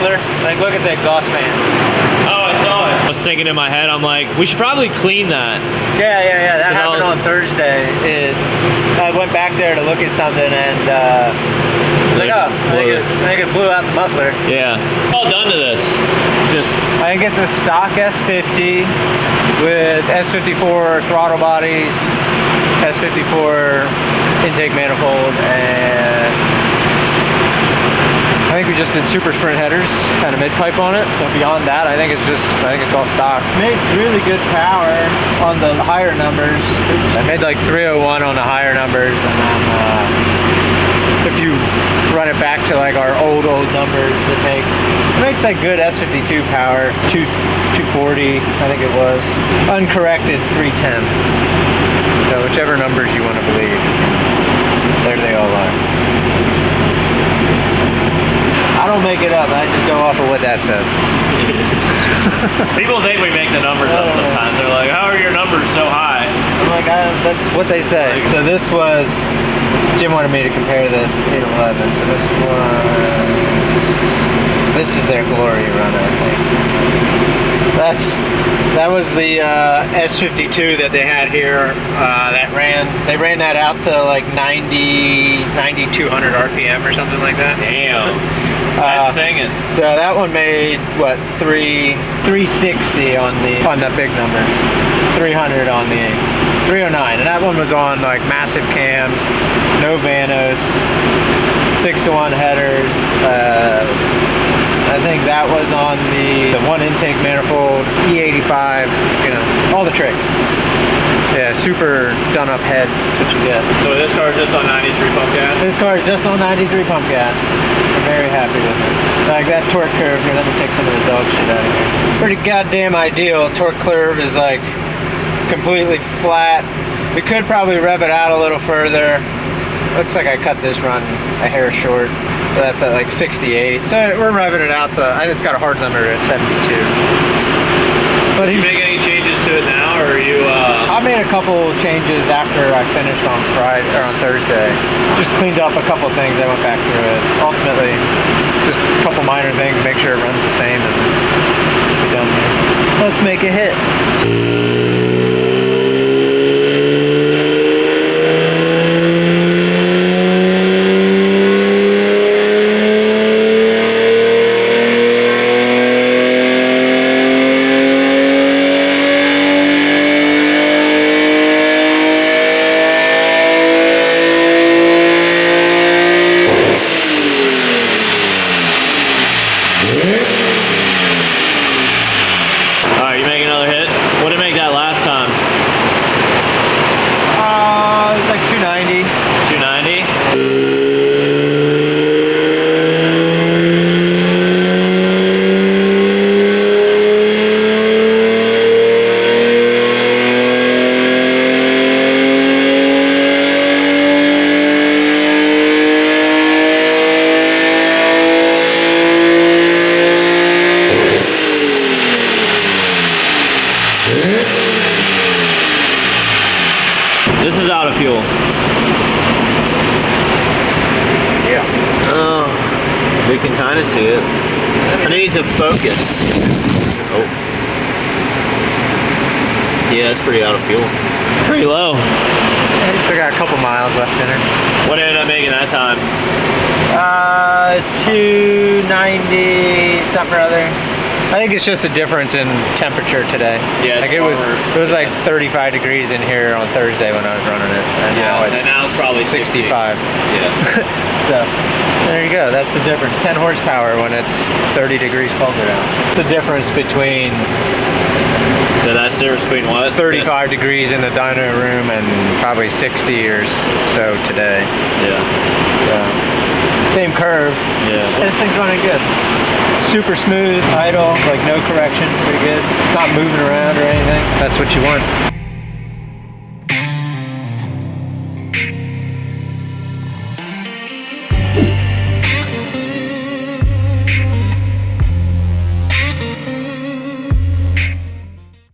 muffler. Like, look at the exhaust fan. Oh, I saw it. I was thinking in my head, I'm like, we should probably clean that. Yeah. That happened on Thursday. I went back there to look at something, and it's like, oh, I think it blew out the muffler. Yeah. All done to this. I think it's a stock S50 with S54 throttle bodies, S54 intake manifold, and I think we just did super sprint headers and a mid pipe on it. So beyond that, I think it's all stock. Made really good power on the higher numbers. I made like 301 on the higher numbers, and then if you run it back to like our old numbers, it makes like good S52 power, 240, I think it was. Uncorrected 310. So whichever numbers you want to believe, there they all are. I don't make it up, I just go off of what that says. People think we make the numbers up sometimes. They're like, how are your numbers so high? I'm like, that's what they say. So this was, Jim wanted me to compare this 811. So this is their glory run, I think. That was the S52 that they had here. They ran that out to like 9,200 RPM or something like that. Damn. That's singing. So that one made what, 360 on the big numbers, 300 on the 309, and that one was on like massive cams, no vanos, 6-to-1 headers. I think that was on the one intake manifold, E35, you know, all the tricks. Yeah, super done up head, that's what you get. So this car is just on 93 pump gas? This car is just on 93 pump gas. I'm very happy with it. Like that torque curve here, let me take some of the dog shit out of here. Pretty goddamn ideal. Torque curve is like completely flat. We could probably rev it out a little further. Looks like I cut this run a hair short. But that's at like 68. So we're revving it out to, I think it's got a hard limiter at 72. But Did you make any changes to it now, or are you? I made a couple changes after I finished on Thursday. Just cleaned up a couple things. I went back through it. Ultimately, just a couple minor things, make sure it runs the same, and be done here. Let's make a hit. Alright, you make another hit? What did it make that last time? It was like 290. 290? This is out of fuel. Yeah. Oh, we can kind of see it. I need to focus. Oh. Yeah, it's pretty out of fuel. Pretty low. Still got a couple miles left in it. What ended up making that time? 290 something or other. I think it's just a difference in temperature today. Yeah, like it was like 35 degrees in here on Thursday when I was running it, and now it's probably 65. Yeah. So there you go. That's the difference. 10 horsepower when it's 30 degrees colder out. It's the difference between. So that's the difference between what? 35 degrees in the dyno room and probably 60 or so today. Yeah. Same curve. Yeah. This thing's running good. Super smooth, idle, like no correction, pretty good. It's not moving around or anything. That's what you want.